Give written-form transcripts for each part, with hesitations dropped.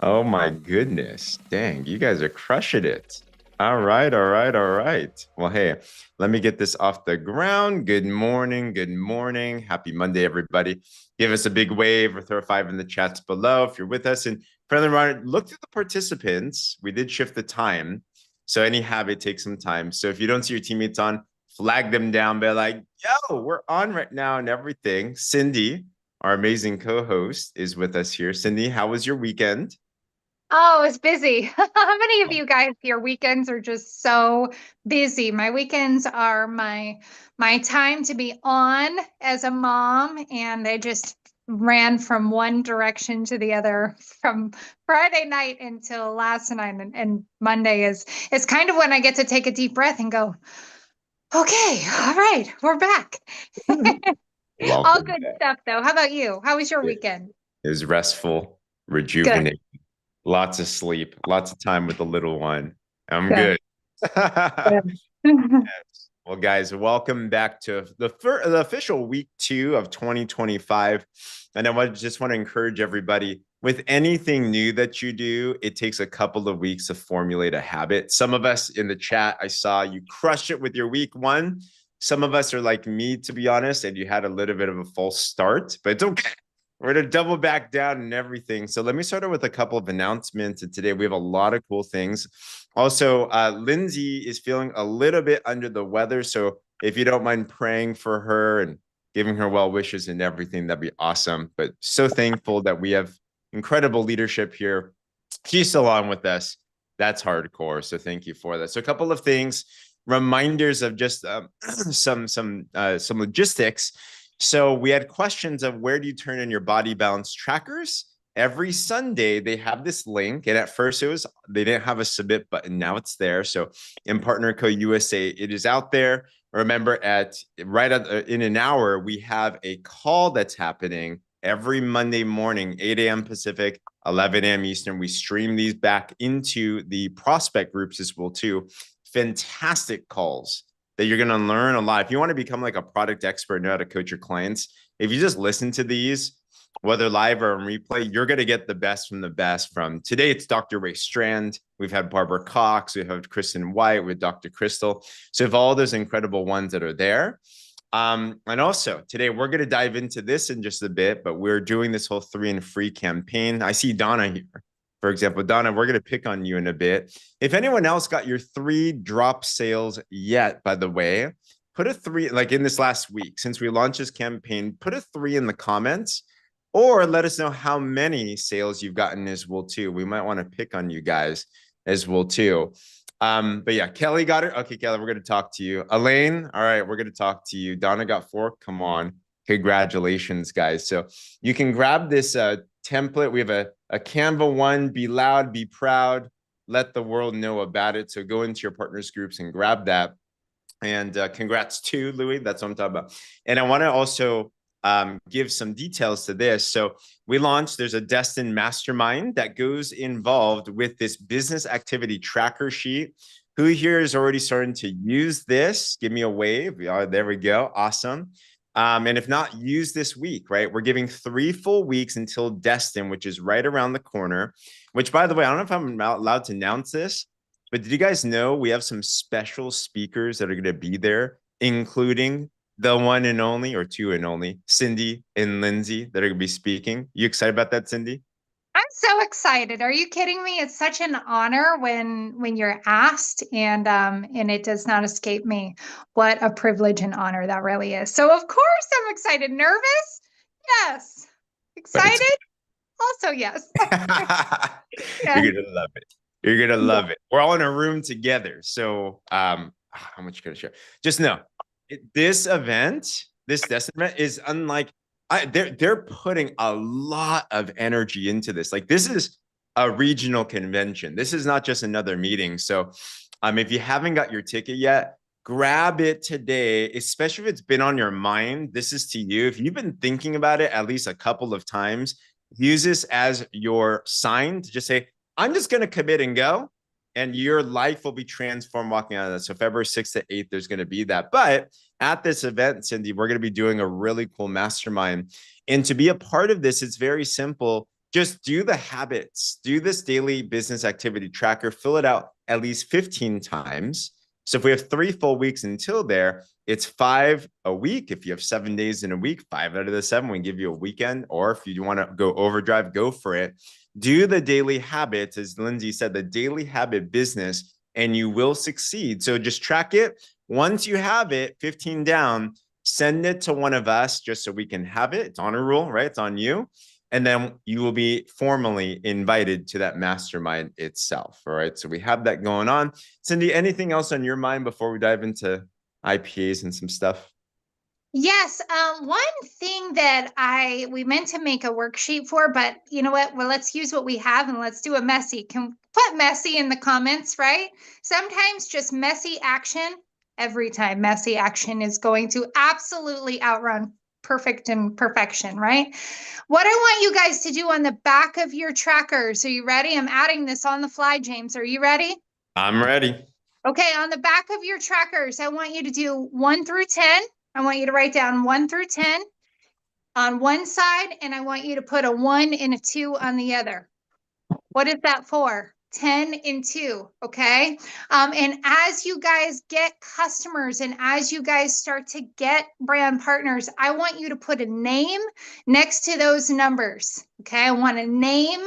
Oh my goodness. Dang, you guys are crushing it. All right, all right, all right. Well, hey, let me get this off the ground. Good morning, good morning. Happy Monday, everybody. Give us a big wave or throw a five in the chats below if you're with us. And friendly reminder, look through the participants. We did shift the time. So any habit takes some time. So if you don't see your teammates on, flag them down. Be like, yo, we're on right now and everything. Cindy, our amazing co-host, is with us here. Cindy, how was your weekend? Oh, it's busy. How many of you guys, your weekends are just so busy? My weekends are my time to be on as a mom, and I just ran from one direction to the other from Friday night until last night, and Monday is kind of when I get to take a deep breath and go, okay, all right, we're back. All Welcome good back. stuff though. How about you? How was your It weekend? was restful, Good, rejuvenating, lots of sleep, lots of time with the little one. I'm good, good. good. Well, guys, welcome back to the official week 2 of 2025. And just want to encourage everybody with anything new that you do, it takes a couple of weeks to formulate a habit. Some of us in the chat, I saw you crush it with your week 1. Some of us are like me, to be honest, and you had a little bit of a false start, but it's okay. We're going to double back down and everything. So let me start out with a couple of announcements. And today we have a lot of cool things. Also, Lindsay is feeling a little bit under the weather. So if you don't mind praying for her and giving her well wishes and everything, that'd be awesome. But so thankful that we have incredible leadership here. She's still on with us. That's hardcore. So thank you for that. So a couple of things, reminders of just some logistics. So we had questions of where do you turn in your body balance trackers? Every Sunday they have this link, and at first they didn't have a submit button. Now it's there. So in Partner Co USA, it is out there. Remember, in an hour we have a call that's happening every Monday morning, 8 a.m. Pacific, 11 a.m. Eastern. We stream these back into the prospect groups as well too. Fantastic calls that you're going to learn a lot. If you want to become like a product expert, know how to coach your clients, if you just listen to these, whether live or on replay, you're going to get the best from the best. From today, it's Dr. Ray Strand. We've had Barbara Cox. We have Kristen White with Dr. Crystal. So, if all those incredible ones that are there. And also today, we're going to dive into this in just a bit, but we're doing this whole 3 and free campaign. I see Donna here. For example, Donna, we're going to pick on you in a bit. If anyone else got your 3 drop sales yet, by the way, put a 3, like in this last week, since we launched this campaign, put a 3 in the comments or let us know how many sales you've gotten as well too. We might want to pick on you guys as well too. But yeah, Kelly got it. Okay, Kelly, we're going to talk to you. Elaine, all right, we're going to talk to you. Donna got 4. Come on. Congratulations, guys. So you can grab this template. We have a Canva one, be loud, be proud, let the world know about it. So go into your partners groups and grab that. And congrats to Louis. That's what I'm talking about. And I want to also give some details to this. So we launched, there's a DESTIN mastermind that goes involved with this business activity tracker sheet. Who here is already starting to use this? Give me a wave. There we go. Awesome. And if not, use this week, right? We're giving 3 full weeks until Destin, which is right around the corner, which, by the way, I don't know if I'm allowed to announce this, but did you guys know we have some special speakers that are going to be there, including the one and only, or 2 and only, Cindy and Lindsay, that are going to be speaking? You excited about that, Cindy? I'm so excited. Are you kidding me? It's such an honor when you're asked, and it does not escape me what a privilege and honor that really is. So of course I'm excited. Nervous? Yes. But it's Excited? Also yes. Yeah. you're gonna love it. You're gonna Yeah. love it. We're all in a room together. So how much can I share? Just know this event, this Destin event is unlike they're putting a lot of energy into this. Like this is a regional convention. This is not just another meeting. So if you haven't got your ticket yet, grab it today, especially if it's been on your mind. This is to you. If you've been thinking about it at least a couple of times, use this as your sign to just say, I'm just going to commit and go. And your life will be transformed walking out of that. So February 6th to 8th, there's going to be that. But at this event, Cindy, we're going to be doing a really cool mastermind. And to be a part of this, it's very simple. just do the habits, do this daily business activity tracker, fill it out at least 15 times. So if we have 3 full weeks until there, it's 5 a week. If you have 7 days in a week, 5 out of the 7, we give you a weekend. Or if you want to go overdrive, go for it. Do the daily habits, as Lindsay said, the daily habit business, and you will succeed. So just track it. Once you have it, 15 down, send it to one of us just so we can have it. It's on a rule, right? It's on you. And then you will be formally invited to that mastermind itself. All right. So we have that going on. Cindy, anything else on your mind before we dive into IPAs and some stuff? Yes, one thing that we meant to make a worksheet for, but you know what? Well, let's use what we have and let's do a messy. Can put messy in the comments, right? Sometimes just messy action, every time messy action is going to absolutely outrun perfect and perfection, right? What I want you guys to do on the back of your trackers. Are you ready? I'm adding this on the fly, James. Are you ready? I'm ready. Okay, on the back of your trackers, I want you to do 1 through 10. I want you to write down 1 through 10 on one side, and I want you to put a 1 and a 2 on the other. What is that for? 10 and 2, okay? And as you guys get customers and as you guys start to get brand partners, I want you to put a name next to those numbers, okay? I want a name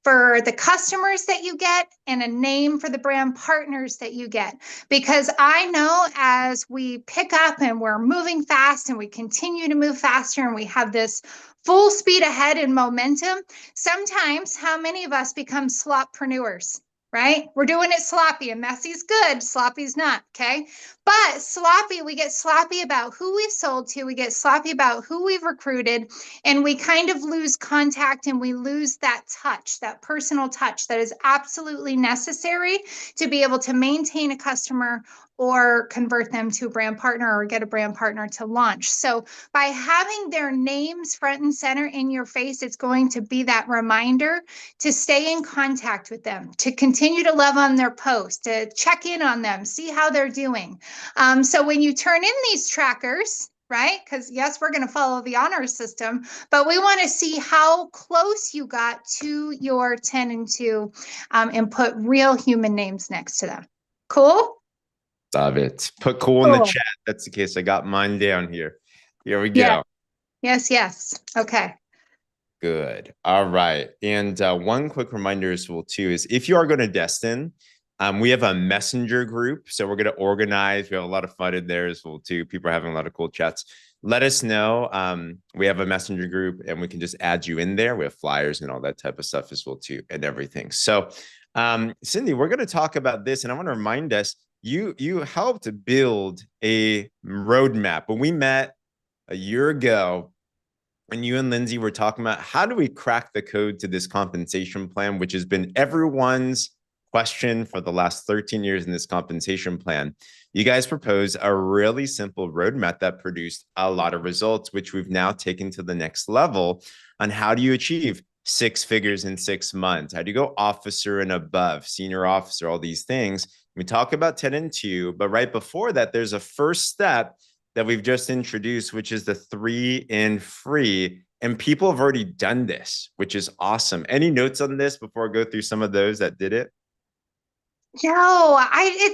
for the customers that you get and a name for the brand partners that you get. Because I know as we pick up and we're moving fast and we continue to move faster and we have this full speed ahead and momentum, sometimes how many of us become sloppreneurs? Right? We're doing it sloppy, and messy's good, sloppy's not, okay? But sloppy, we get sloppy about who we've sold to, we get sloppy about who we've recruited, and we kind of lose contact and we lose that touch, that personal touch that is absolutely necessary to be able to maintain a customer or convert them to a brand partner or get a brand partner to launch. So by having their names front and center in your face, it's going to be that reminder to stay in contact with them, to continue to love on their posts, to check in on them, see how they're doing. So when you turn in these trackers, right? Because yes, we're going to follow the honor system, but we want to see how close you got to your 10 and 2 and put real human names next to them. Cool? Love it. Put cool in the chat. That's the case. I got mine down here. Here we go. Yes. Okay. Good. All right. And one quick reminder as well, too, is if you are going to Destin, we have a messenger group. So we're going to organize. We have a lot of fun in there as well, too. People are having a lot of cool chats. Let us know. We have a messenger group and we can just add you in there. We have flyers and all that type of stuff as well, too, and everything. So, Cindy, we're going to talk about this. And I want to remind us, you helped build a roadmap. When we met a year ago, when you and Lindsay were talking about how do we crack the code to this compensation plan, which has been everyone's question for the last 13 years in this compensation plan, you guys proposed a really simple roadmap that produced a lot of results, which we've now taken to the next level on how do you achieve 6 figures in 6 months? How do you go officer and above, senior officer, all these things? We talk about 10 and 2, but right before that, there's a first step that we've just introduced, which is the 3 and free. And people have already done this, which is awesome. Any notes on this before I go through some of those that did it? No,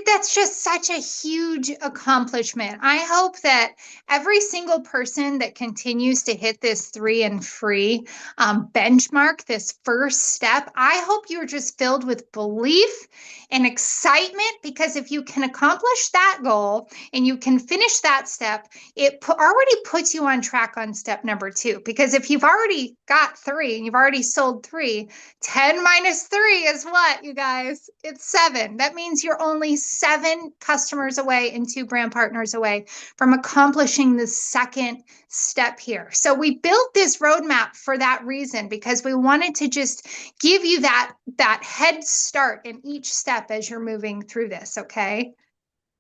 that's just such a huge accomplishment. I hope that every single person that continues to hit this 3 and free benchmark, this first step, I hope you're just filled with belief and excitement, because if you can accomplish that goal and you can finish that step, it already puts you on track on step number 2. Because if you've already got 3 and you've already sold 3, 10 minus 3 is what, you guys? It's 7. That means you're only 7 customers away and 2 brand partners away from accomplishing the second step here. So we built this roadmap for that reason, because we wanted to just give you that head start in each step as you're moving through this. Okay.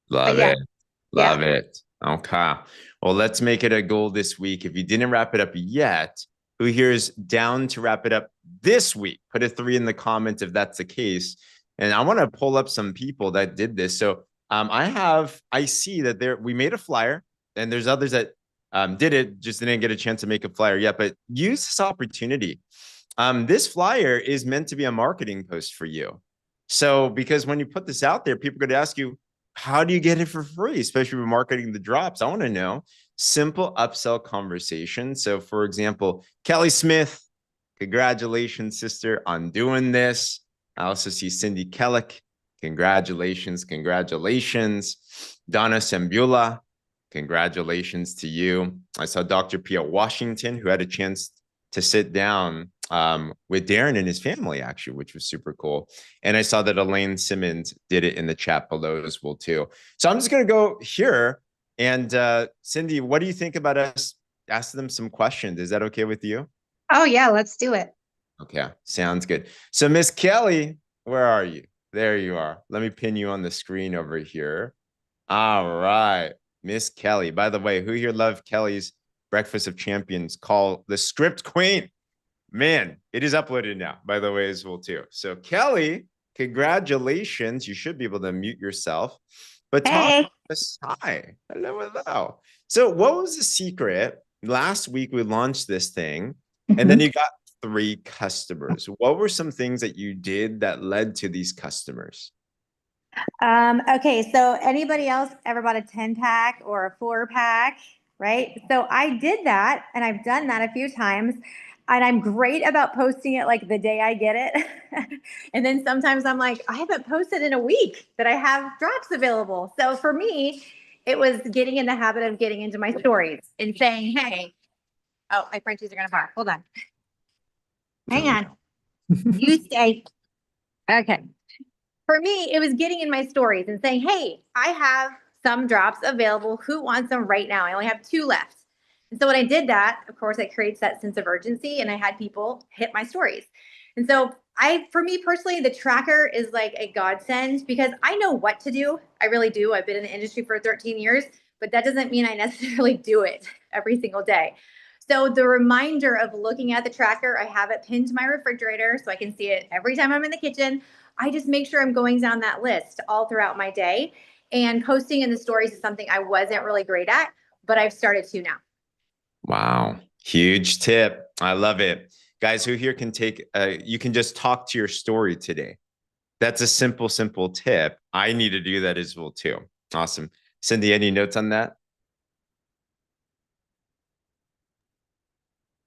Love it. Love it. Okay. Well, let's make it a goal this week. If you didn't wrap it up yet, who here is down to wrap it up this week? Put a 3 in the comments if that's the case. And I want to pull up some people that did this. So I see that we made a flyer, and there's others that did it, just didn't get a chance to make a flyer yet, but use this opportunity. This flyer is meant to be a marketing post for you. So, because when you put this out there, people are going to ask you, how do you get it for free, especially with marketing the drops? I want to know. Simple upsell conversation. So, for example, Kelly Smith, congratulations, sister, on doing this. I also see Cindy Kellick. Congratulations, congratulations. Donna Sembula, congratulations to you. I saw Dr. Pia Washington, who had a chance to sit down with Darren and his family, actually, which was super cool. And I saw that Elaine Simmons did it in the chat below as well, too. So I'm just going to go here. And Cindy, what do you think about us asking them some questions? Is that okay with you? Oh, yeah, let's do it. Okay, sounds good. So Miss Kelly, where are you? There you are. Let me pin you on the screen over here. All right, Miss Kelly. By the way, who here loved Kelly's Breakfast of Champions call the script queen? Man, it is uploaded now, by the way, as well, too. So Kelly, congratulations. You should be able to mute yourself. But talk about this. Hi. Hello, hello. So what was the secret? Last week, we launched this thing, and then you got 3 customers. What were some things that you did that led to these customers? Okay, so anybody else ever bought a 10-pack or a 4-pack, right? So I did that, and I've done that a few times, and I'm great about posting it like the day I get it. And then sometimes I'm like, I haven't posted in a week that I have drops available. So for me, it was getting in the habit of getting into my stories and saying, hey, oh, my Frenchies are gonna bark. Hold on. Hang on. You stay. Okay. For me, it was getting in my stories and saying, hey, I have some drops available. Who wants them right now? I only have 2 left. And so when I did that, of course, it creates that sense of urgency, and I had people hit my stories. And so for me personally, the tracker is like a godsend because I know what to do. I really do. I've been in the industry for 13 years, but that doesn't mean I necessarily do it every single day. So the reminder of looking at the tracker, I have it pinned to my refrigerator so I can see it every time I'm in the kitchen. I just make sure I'm going down that list all throughout my day. And posting in the stories is something I wasn't really great at, but I've started to now. Wow. Huge tip. I love it. Guys, who here can take, you can just talk to your story today. That's a simple, simple tip. I need to do that as well, too. Awesome. Cindy, any notes on that?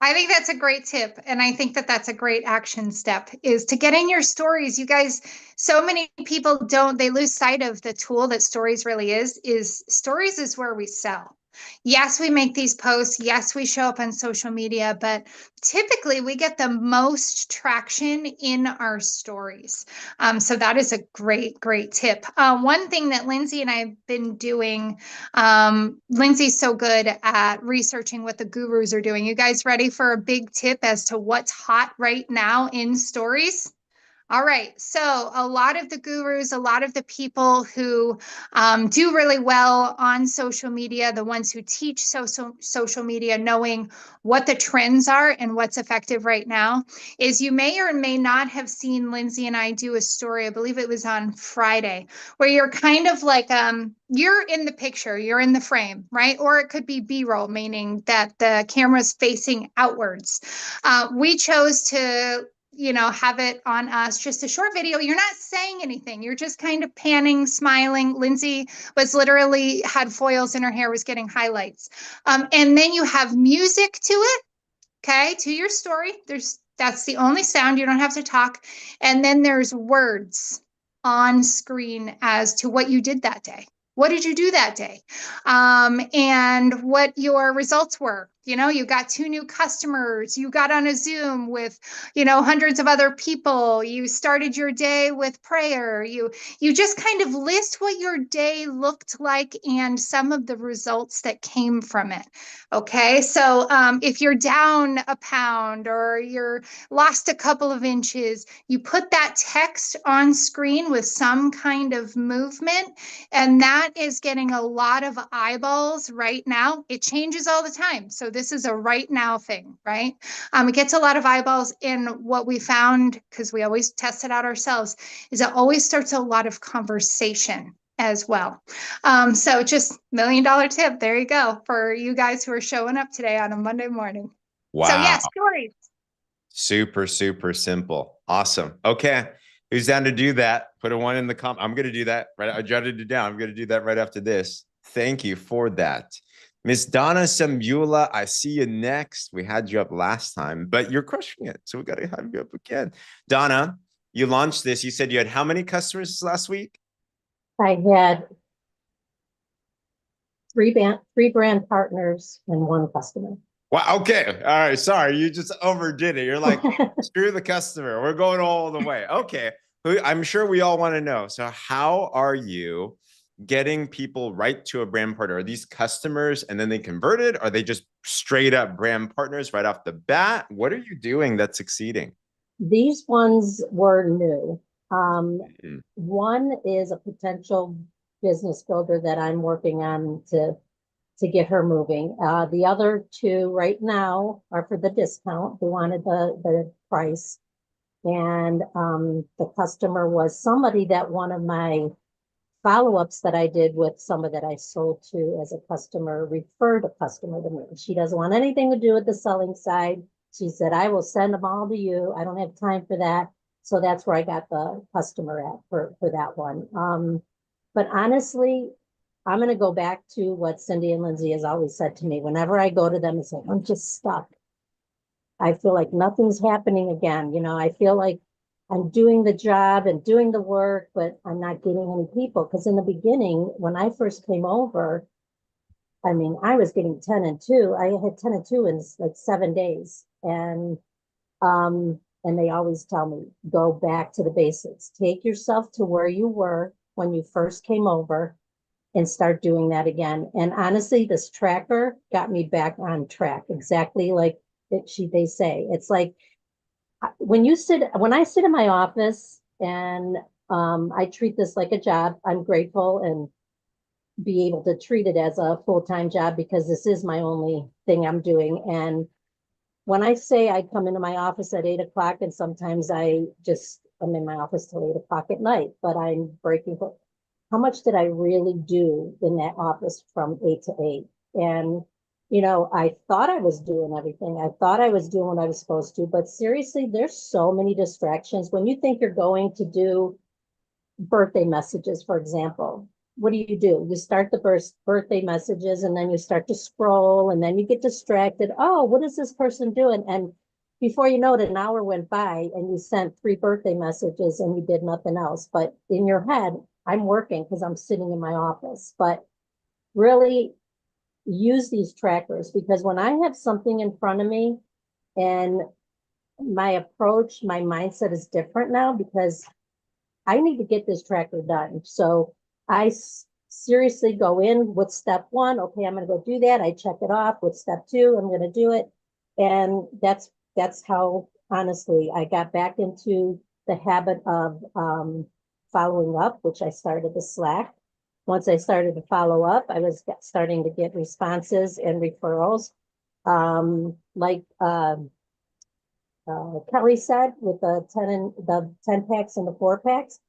I think that's a great tip. And I think that that's a great action step is to get in your stories. You guys, so many people they lose sight of the tool that stories really is stories is where we sell. Yes, we make these posts. Yes, we show up on social media, but typically we get the most traction in our stories. So that is a great, great tip. One thing that Lindsay and I have been doing, Lindsay's so good at researching what the gurus are doing. You guys ready for a big tip as to what's hot right now in stories? All right. So a lot of the gurus, a lot of the people who do really well on social media, the ones who teach social media, knowing what the trends are and what's effective right now, is you may or may not have seen Lindsay and I do a story. I believe it was on Friday, where you're kind of like you're in the picture, you're in the frame, right? Or it could be B-roll, meaning that the camera's facing outwards. We chose to have it on us, just a short video. You're not saying anything. You're just kind of panning, smiling. Lindsay was literally had foils in her hair, was getting highlights. And then you have music to it, okay, to your story. That's the only sound. You don't have to talk. And then there's words on screen as to what you did that day. What did you do that day? And what your results were. You got 2 new customers. You got on a Zoom with, hundreds of other people. You started your day with prayer. You just kind of list what your day looked like and some of the results that came from it. Okay. So if you're down a pound or you're lost a couple of inches, you put that text on screen with some kind of movement, and that is getting a lot of eyeballs right now. It changes all the time. So this is a right now thing, right? It gets a lot of eyeballs. In what we found, because we always test it out ourselves, is it always starts a lot of conversation as well. So just $1 million tip. There you go for you guys who are showing up today on a Monday morning. Wow. So yeah, stories. Super, super simple. Awesome. Okay. Who's down to do that? Put a one in the comment. I'm going to do that. Right. I jotted it down. I'm going to do that right after this. Thank you for that. Miss Donna Sambula, I see you next. We had you up last time, but you're crushing it. So we got to have you up again. Donna, you launched this. You said you had how many customers last week? I had three brand partners and one customer. Wow. Okay. All right. Sorry. You just overdid it. You're like, screw the customer. We're going all the way. Okay. I'm sure we all want to know. So how are you getting people right to a brand partner? Are these customers and then they converted? Are they just straight up brand partners right off the bat? What are you doing that's succeeding? These ones were new. One is a potential business builder that I'm working on to get her moving. The other two right now are for the discount. They wanted the price. And the customer was somebody that one of my follow-ups that I did with someone that I sold to as a customer referred a customer to me. She doesn't want anything to do with the selling side. She said, I will send them all to you. I don't have time for that. So that's where I got the customer at for that one. But honestly, I'm going to go back to what Cindy and Lindsay has always said to me. Whenever I go to them and say, I'm just stuck. I feel like nothing's happening again. You know, I feel like I'm doing the job and doing the work, but I'm not getting any people. Because in the beginning, when I first came over, I mean, I was getting 10 and 2. I had 10 and 2 in like 7 days. And they always tell me, go back to the basics. Take yourself to where you were when you first came over and start doing that again. And honestly, this tracker got me back on track, exactly like they say. It's like when I sit in my office and I treat this like a job, I'm grateful and be able to treat it as a full-time job because this is my only thing I'm doing. And when I say I come into my office at 8 o'clock and sometimes I'm in my office till 8 o'clock at night, but I'm breaking. How much did I really do in that office from 8 to 8? And, you know, I thought I was doing everything. I thought I was doing what I was supposed to, but seriously, there's so many distractions. When you think you're going to do birthday messages, for example, what do? You start the birthday messages and then you start to scroll and then you get distracted. Oh, what is this person doing? And before you know it, an hour went by and you sent 3 birthday messages and you did nothing else. But in your head, I'm working because I'm sitting in my office. But really use these trackers because when I have something in front of me and my approach, my mindset is different now because I need to get this tracker done. So I seriously go in with step 1. Okay, I'm going to go do that. I check it off. With step 2, I'm going to do it. And that's how, honestly, I got back into the habit of following up, which I started the Slack. Once I started to follow up, I was starting to get responses and referrals. Like Kelly said, with the 10 packs and the 4 packs,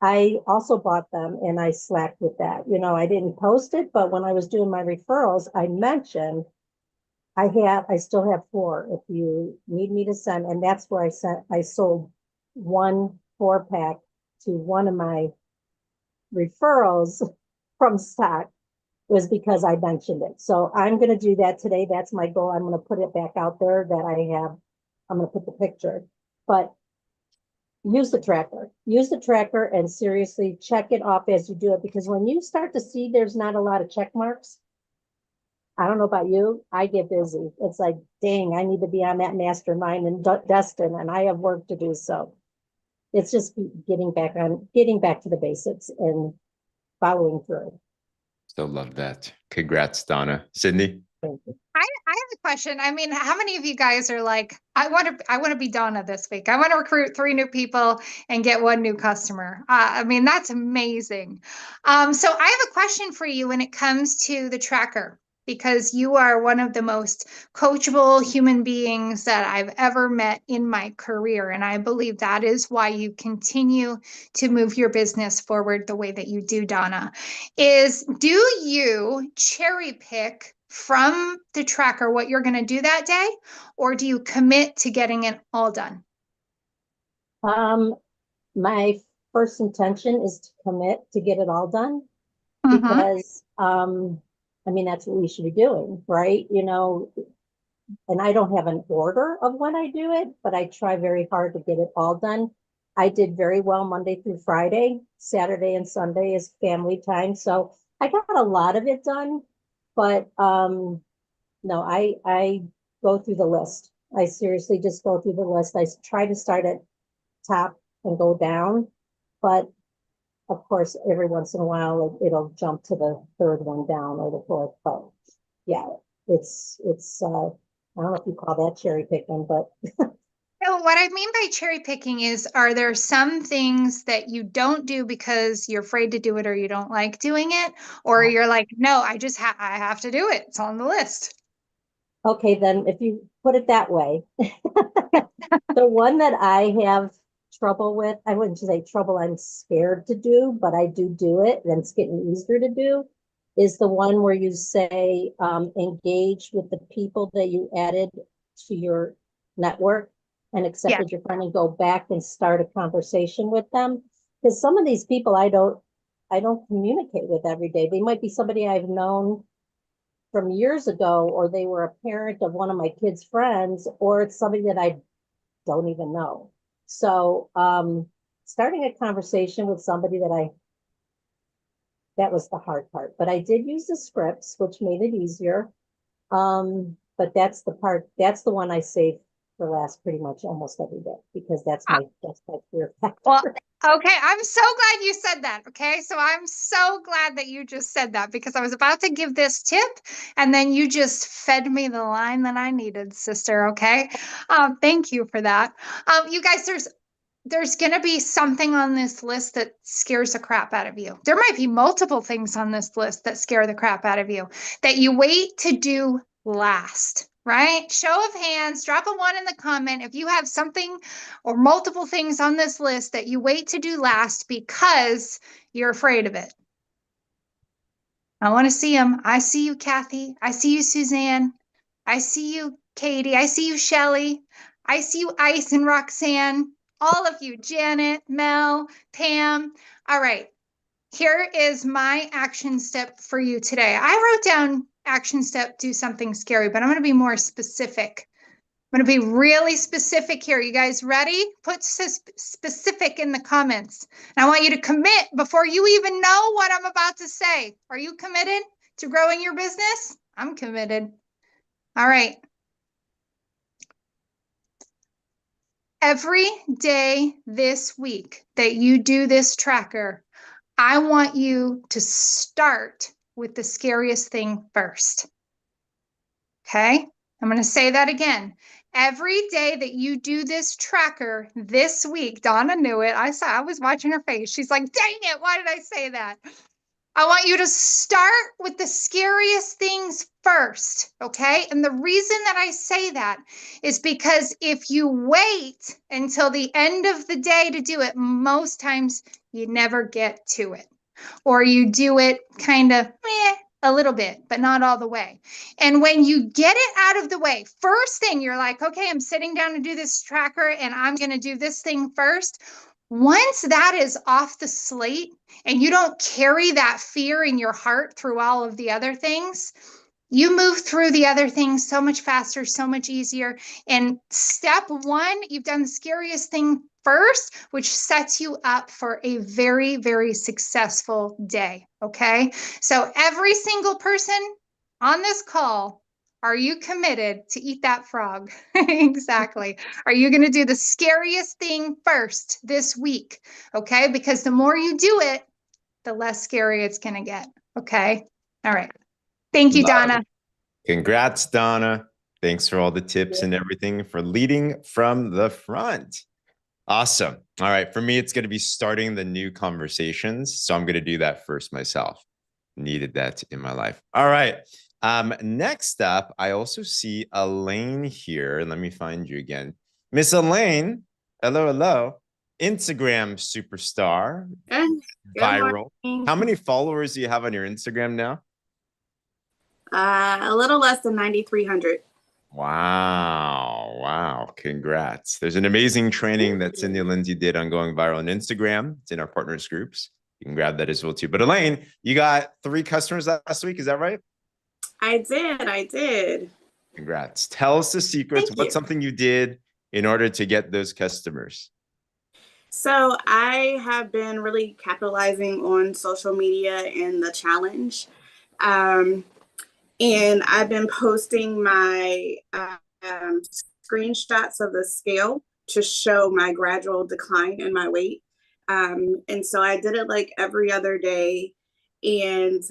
I also bought them and I slacked with that. You know, I didn't post it, but when I was doing my referrals, I mentioned I still have 4 if you need me to send. And that's where I sold 1 4-pack to one of my referrals from stock was because I mentioned it. So I'm going to do that today. That's my goal. I'm going to put it back out there that I'm going to put the picture, but use the tracker and seriously check it off as you do it. Because when you start to see there's not a lot of check marks, I don't know about you, I get busy. It's like, dang, I need to be on that mastermind and Destin, and I have work to do. So it's just getting back to the basics and following through. Still love that. Congrats, Donna. Sydney? Thank you. I have a question. I mean, how many of you guys are like, I want to be Donna this week. I want to recruit 3 new people and get 1 new customer. I mean, that's amazing. So I have a question for you when it comes to the tracker, because you are one of the most coachable human beings that I've ever met in my career. And I believe that is why you continue to move your business forward the way that you do, Donna. Do you cherry pick from the tracker what you're going to do that day, or do you commit to getting it all done? My first intention is to commit to get it all done Mhm. because, I mean, that's what we should be doing, right? You know, and I don't have an order of when I do it, but I try very hard to get it all done. I did very well Monday through Friday. Saturday and Sunday is family time. So I got a lot of it done, but no, I go through the list. I seriously just go through the list. I try to start at top and go down, but of course, every once in a while it'll jump to the third one down or the fourth. But yeah, it's I don't know if you call that cherry picking, but So what I mean by cherry picking is, are there some things that you don't do because you're afraid to do it or you don't like doing it? Or you're like, no, I have to do it. It's on the list. okay, then if you put it that way, the one that I have trouble with, I wouldn't say trouble, I'm scared to do, but I do it, and it's getting easier to do, is the one where you say engage with the people that you added to your network and accepted your friend, and go back and start a conversation with them. Because some of these people I don't communicate with every day. They might be somebody I've known from years ago, or they were a parent of one of my kids' friends, or it's somebody that I don't even know. So starting a conversation with somebody that was the hard part. But I did use the scripts, which made it easier. But that's the one I save for last pretty much almost every day, because that's my fear factor. Well, okay, I'm so glad you said that. Okay, so I'm so glad that you just said that, because I was about to give this tip and then you just fed me the line that I needed, sister. Okay, thank you for that. You guys, there's going to be something on this list that scares the crap out of you. There might be multiple things on this list that scare the crap out of you that you wait to do last, right? Show of hands, drop a 1 in the comment if you have something or multiple things on this list that you wait to do last because you're afraid of it. I want to see them. I see you, Kathy. I see you, Suzanne. I see you, Katie. I see you, Shelly. I see you, Ice and Roxanne. All of you, Janet, Mel, Pam. All right. Here is my action step for you today. I wrote down action step, do something scary, but I'm going to be more specific. I'm going to be really specific here. You guys ready? Put specific in the comments. And I want you to commit before you even know what I'm about to say. Are you committed to growing your business? I'm committed. All right. Every day this week that you do this tracker, I want you to start with the scariest thing first. Okay? I'm going to say that again. Every day that you do this tracker this week, Donna knew it. I was watching her face. She's like, dang it, why did I say that? I want you to start with the scariest things first, okay? And the reason that I say that is because if you wait until the end of the day to do it, most times you never get to it. Or you do it kind of a little bit, but not all the way. And when you get it out of the way, first thing you're like, okay, I'm sitting down to do this tracker and I'm going to do this thing first. Once that is off the slate and you don't carry that fear in your heart through all of the other things, you move through the other things so much faster, so much easier. And step 1, you've done the scariest thing first, which sets you up for a very, very successful day. Okay. So every single person on this call, are you committed to eat that frog? Exactly. Are you going to do the scariest thing first this week? Okay. Because the more you do it, the less scary it's going to get. Okay. All right. Thank you, Donna. Congrats, Donna. Thanks for all the tips and everything, for leading from the front. Awesome. All right. For me, it's going to be starting the new conversations. So I'm going to do that first myself. Needed that in my life. All right. Next up, I also see Elaine here. Let me find you again. Miss Elaine. Hello, hello. Instagram superstar. Good Viral. morning. How many followers do you have on your Instagram now? A little less than 9,300. Wow. Wow. Congrats. There's an amazing training that Cindy and Lindsay did on going viral on Instagram. It's in our partners groups. You can grab that as well too. But Elaine, you got 3 customers last week. Is that right? I did. Congrats. Tell us the secrets. Thank What's you. something you did in order to get those customers? So I have been really capitalizing on social media and the challenge. And I've been posting my screenshots of the scale to show my gradual decline in my weight. And so I did it like every other day. And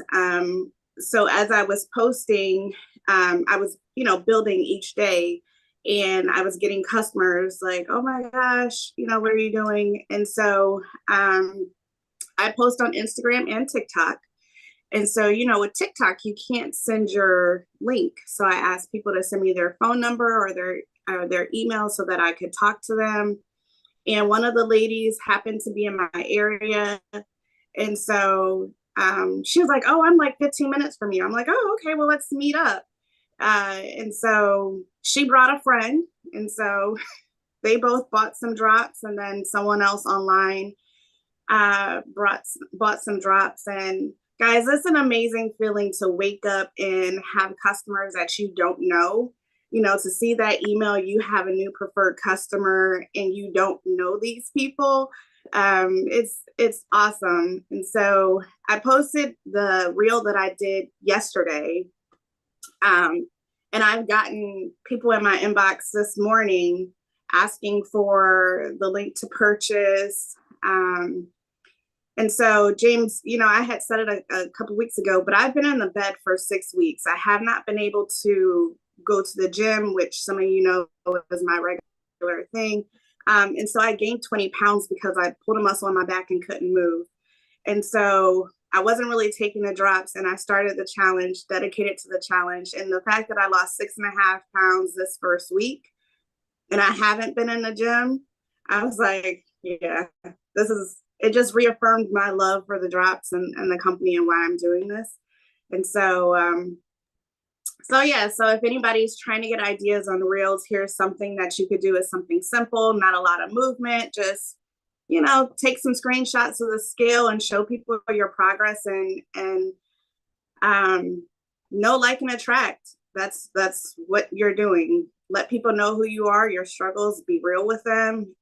so as I was posting, I was, building each day, and I was getting customers like, oh my gosh, what are you doing? And so I post on Instagram and TikTok. And so, with TikTok, you can't send your link. So I asked people to send me their phone number or their email so that I could talk to them. And one of the ladies happened to be in my area. And so she was like, oh, I'm like 15 minutes from you. I'm like, oh, okay, well, let's meet up. And so she brought a friend. And so they both bought some drops, and then someone else online bought some drops. And guys, it's an amazing feeling to wake up and have customers that you don't know. To see that email, you have a new preferred customer and you don't know these people. It's awesome. And so I posted the reel that I did yesterday. And I've gotten people in my inbox this morning asking for the link to purchase. And so, James, I had said it a couple weeks ago, but I've been in the bed for 6 weeks. I have not been able to go to the gym, which some of you know is my regular thing. And so I gained 20 pounds because I pulled a muscle on my back and couldn't move. And so I wasn't really taking the drops, and I started the challenge, dedicated to the challenge. And the fact that I lost 6.5 pounds this first week, and I haven't been in the gym, I was like, yeah, it just reaffirmed my love for the drops and the company and why I'm doing this. And so, so if anybody's trying to get ideas on reels, here's something that you could do as something simple, not a lot of movement, just, take some screenshots of the scale and show people your progress, and know, like, and attract. That's what you're doing. Let people know who you are, your struggles, be real with them.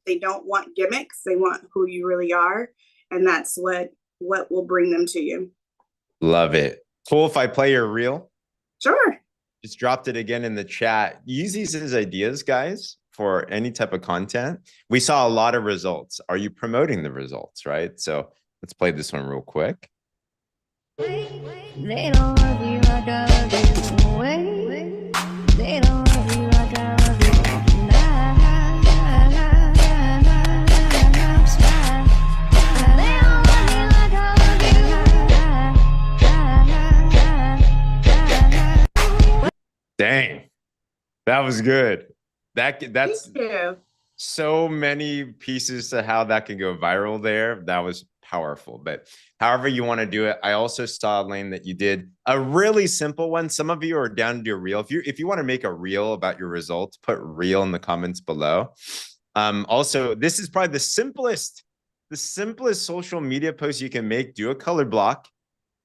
They don't want gimmicks. They want who you really are. And that's what will bring them to you. Love it. Cool if I play your reel? Sure. Just dropped it again in the chat. Use these as ideas, guys, for any type of content. We saw a lot of results. Are you promoting the results, right? So let's play this one real quick. They don't love you like I do. They don't love you like I love you. Dang, that was good. That's so many pieces to how that can go viral there. That was powerful. But however you want to do it, I also saw, Elaine, that you did a really simple one. Some of you are down to do a reel. If you want to make a reel about your results, put reel in the comments below. Also, this is probably the simplest social media post you can make. Do a color block,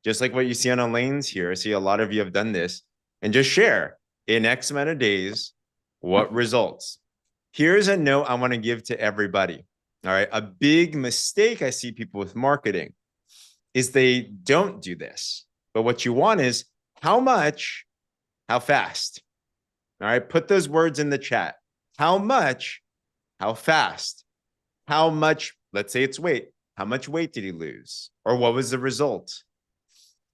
just like what you see on Elaine's here. I see a lot of you have done this, and just share in X amount of days what results. Here's a note I want to give to everybody. All right. A big mistake I see people with marketing is they don't do this. But what you want is how much, how fast. All right. Put those words in the chat. How much, how fast, how much, let's say it's weight. How much weight did he lose? Or what was the result?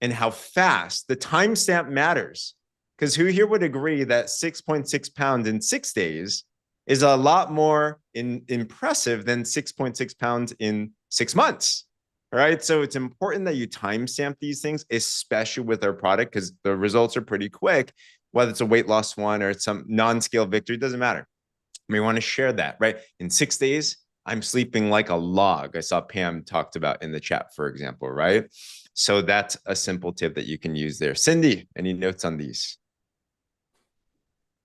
And how fast. The timestamp matters. Because who here would agree that 6.6 pounds in 6 days is a lot more impressive than 6.6 pounds in 6 months, right? So it's important that you timestamp these things, especially with our product, because the results are pretty quick, whether it's a weight loss one or it's some non-scale victory, it doesn't matter. We want to share that, right? In 6 days, I'm sleeping like a log. I saw Pam talked about in the chat, for example, right? So that's a simple tip that you can use there. Cindy, any notes on these?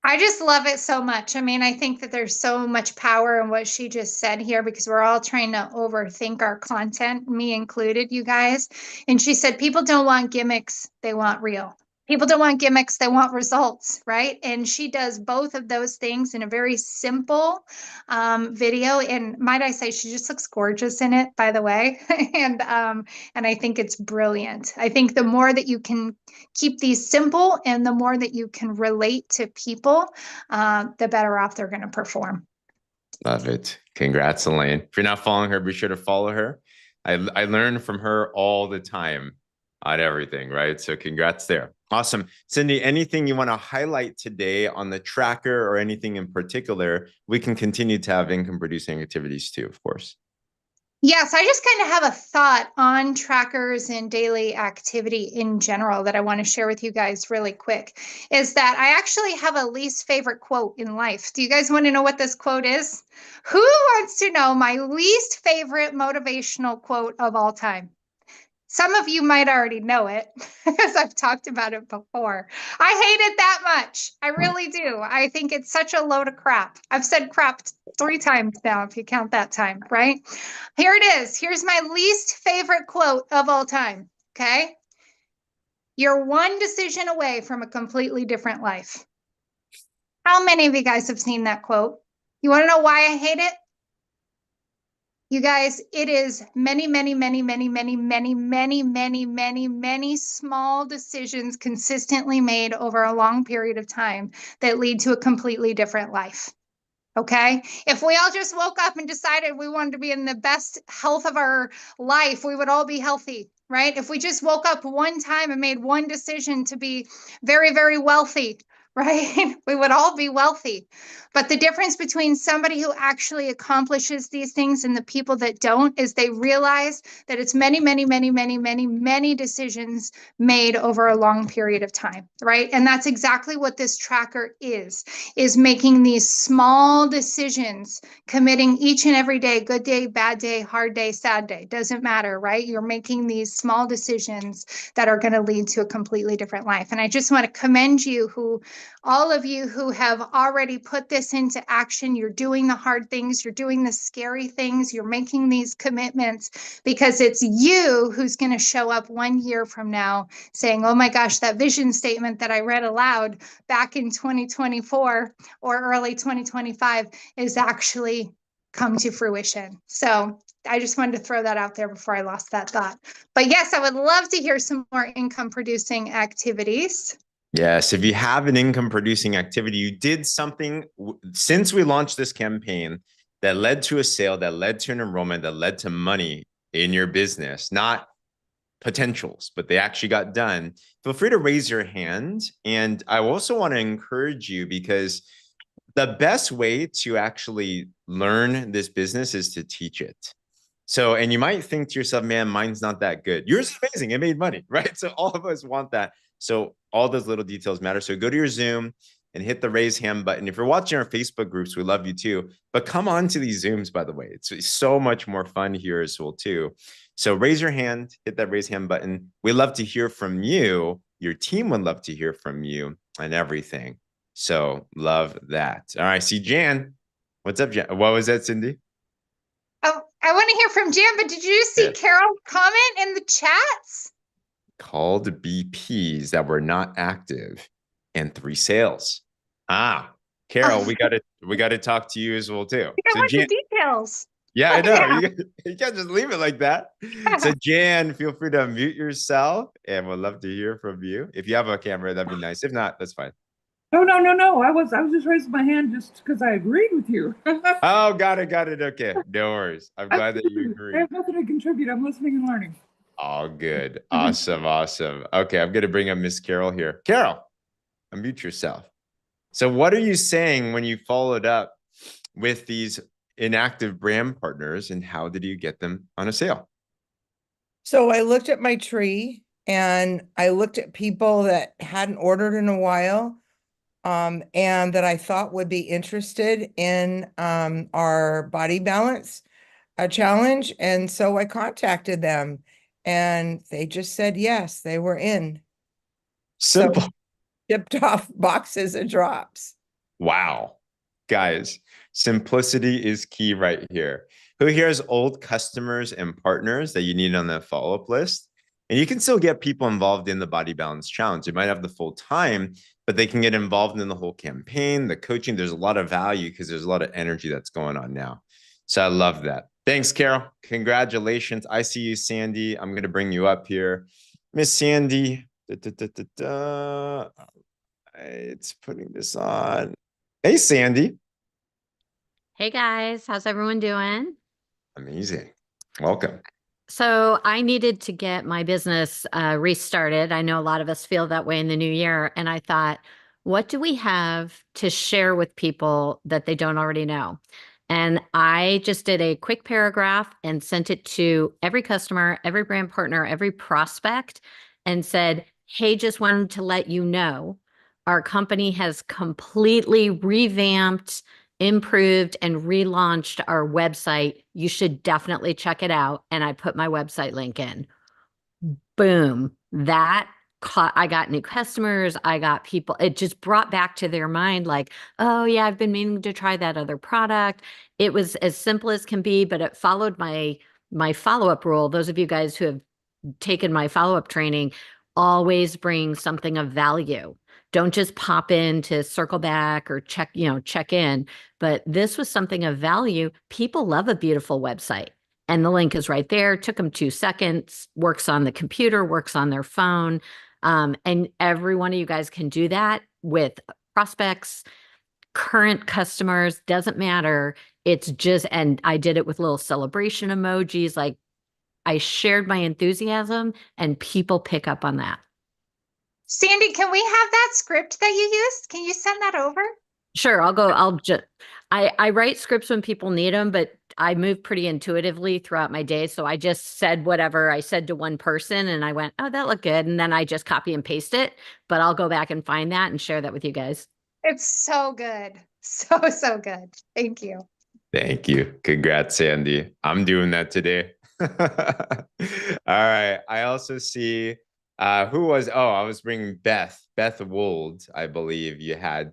I just love it so much. I mean, I think that there's so much power in what she just said here because we're all trying to overthink our content, me included, you guys. And she said, people don't want gimmicks, they want real. People don't want gimmicks, they want results, right? And she does both of those things in a very simple video. And might I say, she just looks gorgeous in it, by the way. And I think it's brilliant. I think the more that you can keep these simple and the more that you can relate to people, the better off they're going to perform. Love it. Congrats, Elaine. If you're not following her, be sure to follow her. I learn from her all the time on everything, right? So congrats there. Awesome. Cindy, anything you want to highlight today on the tracker or anything in particular? We can continue to have income producing activities too, of course. Yes, I just kind of have a thought on trackers and daily activity in general that I want to share with you guys really quick, is that I actually have a least favorite quote in life. Do you guys want to know what this quote is? Who wants to know my least favorite motivational quote of all time? Some of you might already know it because I've talked about it before. I hate it that much. I really do. I think it's such a load of crap. I've said crap 3 times now, if you count that time, right? Here it is. Here's my least favorite quote of all time. Okay. You're one decision away from a completely different life. How many of you guys have seen that quote? You want to know why I hate it? You guys, it is many, many, many, many, many, many, many, many, many, many small decisions consistently made over a long period of time that lead to a completely different life. Okay. If we all just woke up and decided we wanted to be in the best health of our life, we would all be healthy, right? If we just woke up one time and made one decision to be very, very wealthy, right? We would all be wealthy. But the difference between somebody who actually accomplishes these things and the people that don't is they realize that it's many, many, many, many, many, many decisions made over a long period of time, right? And that's exactly what this tracker is making these small decisions, committing each and every day, good day, bad day, hard day, sad day, doesn't matter, right? You're making these small decisions that are going to lead to a completely different life. And I just want to commend you, all of you who have already put this into action. You're doing the hard things, you're doing the scary things, you're making these commitments because it's you who's going to show up 1 year from now saying, oh my gosh, that vision statement that I read aloud back in 2024 or early 2025 is actually come to fruition. So I just wanted to throw that out there before I lost that thought. But yes, I would love to hear some more income producing activities. Yes, if you have an income producing activity, you did something since we launched this campaign that led to a sale, that led to an enrollment, that led to money in your business, not potentials, but they actually got done. Feel free to raise your hand. And I also want to encourage you because the best way to actually learn this business is to teach it. So, and you might think to yourself, man, mine's not that good. Yours is amazing. It made money, right? So all of us want that. So all those little details matter. So go to your Zoom and hit the raise hand button. If you're watching our Facebook groups, we love you too. But come on to these Zooms, by the way. It's so much more fun here as well too. So raise your hand, hit that raise hand button. We love to hear from you. Your team would love to hear from you and everything. So love that. All right, see Jan. What's up, Jan? What was that, Cindy? Oh, I want to hear from Jan, but did you see Carol's comment in the chats? Called BPs that were not active and 3 sales. Carol, we gotta talk to you as well too. I want the details. Yeah, I know. Yeah. You can't just leave it like that. So Jan, feel free to unmute yourself and we'd love to hear from you. If you have a camera, that'd be nice. If not, that's fine. No. I was just raising my hand just because I agreed with you. Oh, got it. Okay, no worries. I'm glad that you agree. I have nothing to contribute. I'm listening and learning. All good. Awesome. Okay, I'm going to bring up Miss Carol here. Carol, unmute yourself. So what are you saying when you followed up with these inactive brand partners and how did you get them on a sale? So I looked at my tree and I looked at people that hadn't ordered in a while and that I thought would be interested in our body balance challenge. And so I contacted them and they just said yes, they were in. Simple. So shipped off boxes of drops. Wow. Guys, simplicity is key right here. Who here has old customers and partners that you need on the follow-up list? And you can still get people involved in the Body Balance Challenge. They might have the full time, but they can get involved in the whole campaign, the coaching. There's a lot of value because there's a lot of energy that's going on now. So I love that. Thanks, Carol. Congratulations. I see you, Sandy. I'm going to bring you up here. Miss Sandy. It's putting this on. Hey, Sandy. Hey guys, how's everyone doing? Amazing. Welcome. So I needed to get my business restarted. I know a lot of us feel that way in the new year. And I thought, what do we have to share with people that they don't already know? And I just did a quick paragraph and sent it to every customer, every brand partner, every prospect, and said, hey, just wanted to let you know our company has completely revamped, improved, and relaunched our website. You should definitely check it out. And I put my website link in. Boom. I got new customers. I got people. It just brought back to their mind like, oh yeah, I've been meaning to try that other product. It was as simple as can be, but it followed my follow-up rule. Those of you guys who have taken my follow-up training, always bring something of value. Don't just pop in to circle back or check in. But this was something of value. People love a beautiful website. And the link is right there. Took them 2 seconds, works on the computer, works on their phone. And every one of you guys can do that with prospects, current customers, doesn't matter. It's just, and I did it with little celebration emojis. Like I shared my enthusiasm and people pick up on that. Sandy, can we have that script that you used? Can you send that over? Sure, I write scripts when people need them, but I move pretty intuitively throughout my day. So I just said whatever I said to one person and I went, oh, that looked good. And then I just copy and paste it, but I'll go back and find that and share that with you guys. It's so good. So, so good. Thank you. Thank you. Congrats, Sandy. I'm doing that today. All right. I also see I was bringing Beth Wold. I believe you had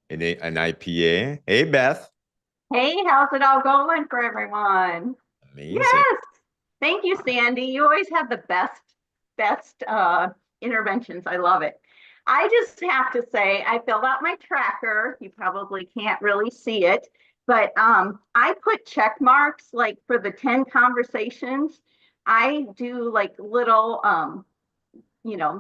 an IPA. Hey, Beth. Hey, how's it all going for everyone? Amazing. Yes. Thank you, Sandy. You always have the best interventions. I love it. I just have to say, I filled out my tracker. You probably can't really see it, but I put check marks like for the 10 conversations. I do like little,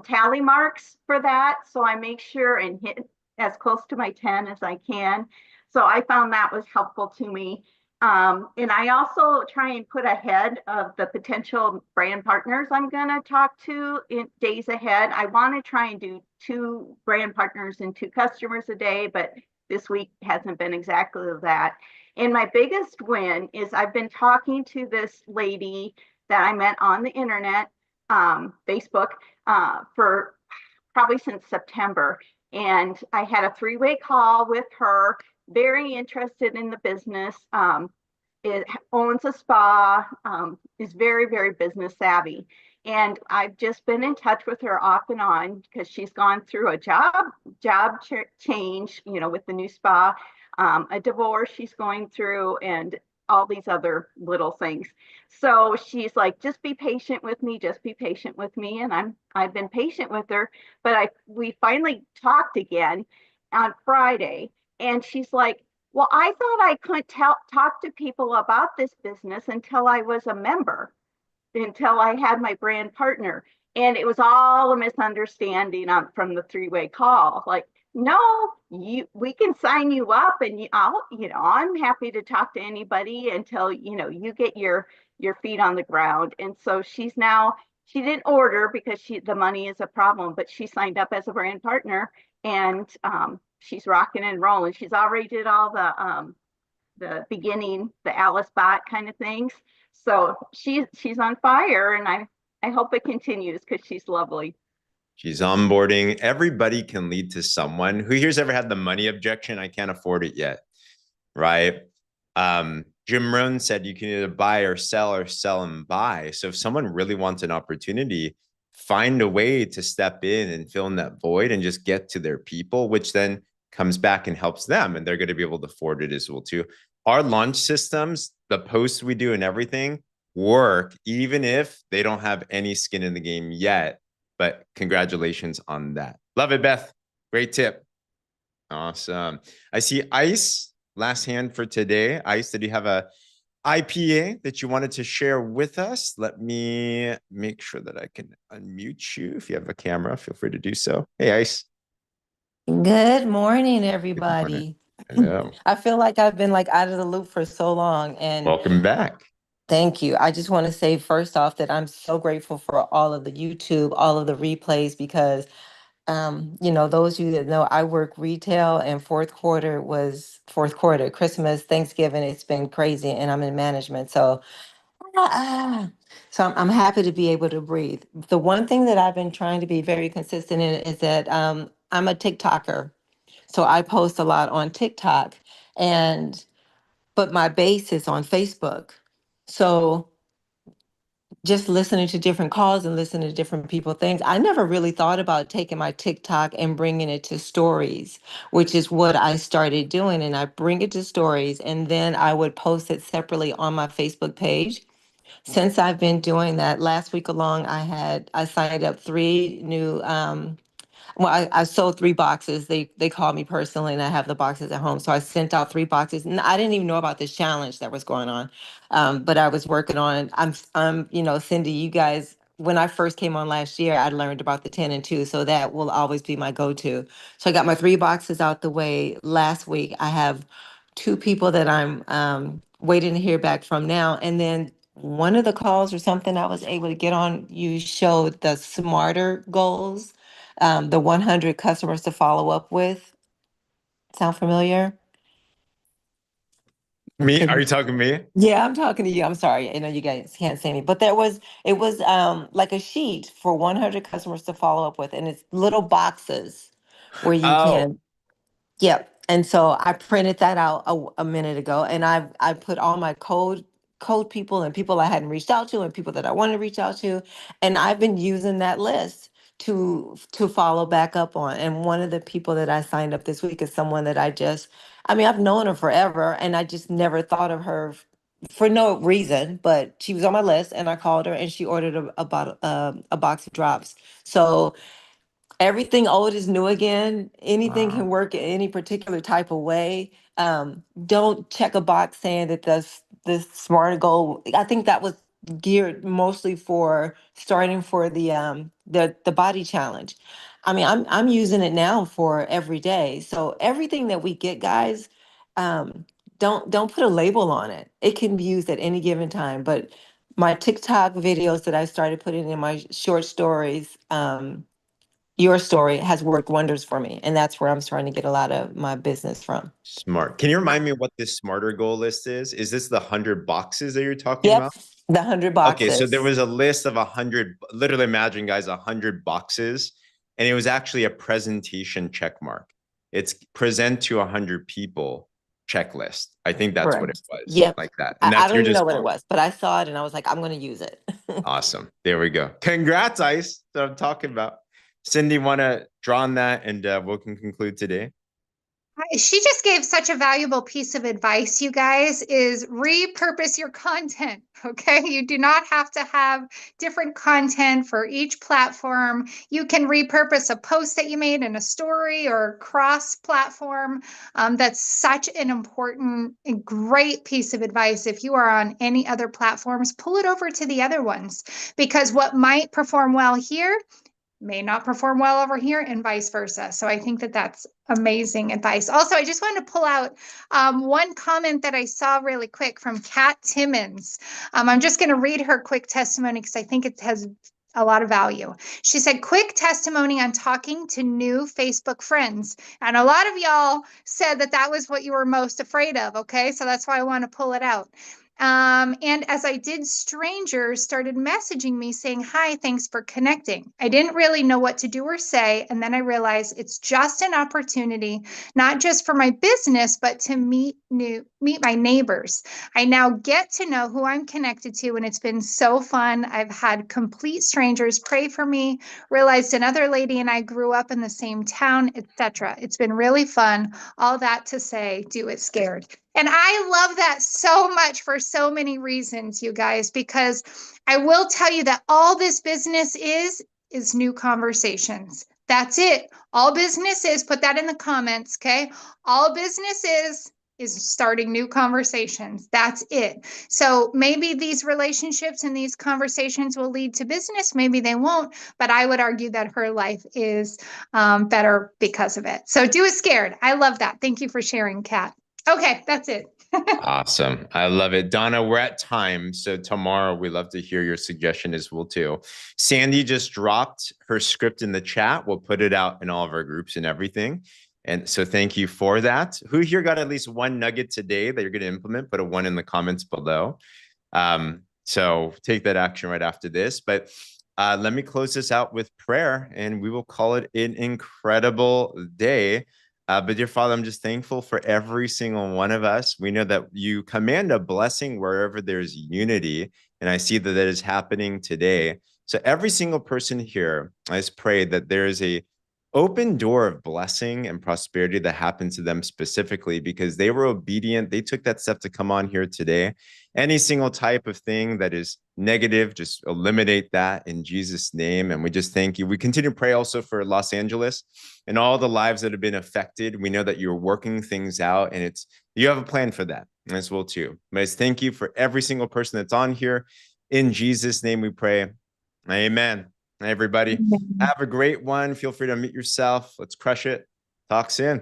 tally marks for that. So I make sure and hit as close to my 10 as I can. So I found that was helpful to me. And I also try and put ahead of the potential brand partners I'm going to talk to in days ahead. I want to try and do 2 brand partners and 2 customers a day, but this week hasn't been exactly that. And my biggest win is I've been talking to this lady that I met on the internet, Facebook, for probably since September. And I had a 3-way call with her, very interested in the business. It owns a spa, is very, very business savvy. And I've just been in touch with her off and on because she's gone through a job change, with the new spa, a divorce she's going through, and all these other little things. So she's like, just be patient with me, just be patient with me. And I've been patient with her, but we finally talked again on Friday. And she's like, well, I thought I couldn't talk to people about this business until I was a member, until I had my brand partner. And it was all a misunderstanding from the 3-way call. Like, no, we can sign you up and I'm happy to talk to anybody until, you get your feet on the ground. And so she didn't order because the money is a problem, but she signed up as a brand partner and she's rocking and rolling. She's already did all the beginning, the Alice bot kind of things. So she's on fire, and I hope it continues because she's lovely. She's onboarding. Everybody can lead to someone. Who here's ever had the money objection? I can't afford it yet, right? Jim Rohn said you can either buy or sell and buy. So if someone really wants an opportunity, find a way to step in and fill in that void and just get to their people, which then comes back and helps them. And they're going to be able to afford it as well too. Our launch systems, the posts we do and everything work, even if they don't have any skin in the game yet. But congratulations on that. Love it, Beth. Great tip. Awesome. I see Ice, last hand for today. Ice, did you have a IPA that you wanted to share with us? Let me make sure that I can unmute you. If you have a camera, feel free to do so. Hey, Ice. Good morning, everybody. Hello. I feel like I've been like out of the loop for so long, and Welcome back. thank you. I just want to say first off that I'm so grateful for all of the YouTube, all of the replays, because those of you that know, I work retail, and fourth quarter, Christmas, Thanksgiving, it's been crazy, and I'm in management. So I'm happy to be able to breathe. The one thing that I've been trying to be very consistent in is that I'm a TikToker. So I post a lot on TikTok, but my base is on Facebook. So just listening to different calls and listening to different people things, I never really thought about taking my TikTok and bringing it to stories, which is what I started doing. And I bring it to stories, and then I would post it separately on my Facebook page. Since I've been doing that, last week along, I signed up 3 new I sold 3 boxes. They called me personally, and I have the boxes at home. So I sent out 3 boxes, and I didn't even know about this challenge that was going on. But I was working on it. Cindy, you guys, when I first came on last year, I learned about the 10 and 2. So that will always be my go-to. So I got my 3 boxes out the way last week. I have 2 people that I'm waiting to hear back from now. And then one of the calls or something I was able to get on, you showed the smarter goals, the 100 customers to follow up with. Sound familiar? Me? Can Are you- you talking to me? Yeah, I'm talking to you. I'm sorry. I know you guys can't see me, but it was like a sheet for 100 customers to follow up with, and it's little boxes where you Oh, can. Yep. And so I printed that out a minute ago, and I put all my code people and people I hadn't reached out to and people that I wanted to reach out to, and I've been using that list to follow back up on. And one of the people that I signed up this week is someone that I've known her forever, and I just never thought of her for no reason, but she was on my list, and I called her, and she ordered a box of drops. So everything old is new again. Anything wow. can work in any particular type of way. Don't check a box saying that this smart goal. I think that was geared mostly for starting for the body challenge. I mean, I'm using it now for every day. So everything that we get, guys, don't put a label on it. It can be used at any given time. But my TikTok videos that I started putting in my short stories, your story has worked wonders for me. And that's where I'm starting to get a lot of my business from. Smart. Can you remind me what this smarter goal list is? Is this the 100 boxes that you're talking Yep. about? The 100 Okay, so there boxes. was a list of 100, literally imagine, guys, 100 boxes, and it was actually a presentation check mark. It's present to 100 people checklist. I think that's what it Correct. was, Yep. like that. And I that's don't you're even know just what it was, but I saw it and I was like, I'm going to use it. awesome. There we go. Congrats, Ice. That's what I'm talking about. Cindy, want to draw on that, and we can conclude today. She just gave such a valuable piece of advice, you guys, is repurpose your content. Okay. You do not have to have different content for each platform. You can repurpose a post that you made in a story or cross platform. That's such an important and great piece of advice. If you are on any other platforms, pull it over to the other ones, because what might perform well here may not perform well over here, and vice versa. So I think that that's amazing advice. Also, I just wanted to pull out one comment that I saw really quick from Kat Timmons. I'm just going to read her quick testimony because I think it has a lot of value. She said, quick testimony on talking to new Facebook friends. And a lot of y'all said that that was what you were most afraid of. Okay. So that's why I want to pull it out. And as I did, strangers started messaging me saying, hi, thanks for connecting. I didn't really know what to do or say. And then I realized it's just an opportunity, not just for my business, but to meet my neighbors. I now get to know who I'm connected to, and it's been so fun. I've had complete strangers pray for me, realized another lady and I grew up in the same town, etc. It's been really fun. All that to say, do it scared. And I love that so much for so many reasons, you guys, because I will tell you that all this business is new conversations. That's it. All business is, put that in the comments, okay? All business is starting new conversations. That's it. So maybe these relationships and these conversations will lead to business. Maybe they won't, but I would argue that her life is better because of it. So do it scared. I love that. Thank you for sharing, Kat. Okay, that's it. Awesome. I love it. Donna, we're at time. So tomorrow we love to hear your suggestion as well too. Sandy just dropped her script in the chat. We'll put it out in all of our groups and everything. And so thank you for that. Who here got at least one nugget today that you're going to implement? Put a 1 in the comments below. So take that action right after this. But let me close this out with prayer and we will call it an incredible day. But dear Father, I'm just thankful for every single one of us. We know that you command a blessing wherever there's unity. And I see that that is happening today. So every single person here, I just pray that there is a open door of blessing and prosperity that happened to them specifically because they were obedient. They took that step to come on here today. Any single type of thing that is negative, just eliminate that in Jesus' name. And we just thank you. We continue to pray also for Los Angeles and all the lives that have been affected. We know that you're working things out and you have a plan for that as well too. But I just thank you for every single person that's on here. In Jesus' name we pray. Amen. Everybody, have a great one. Feel free to unmute yourself. Let's crush it. Talk soon.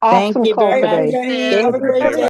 Awesome you call very much. today. Have a great day.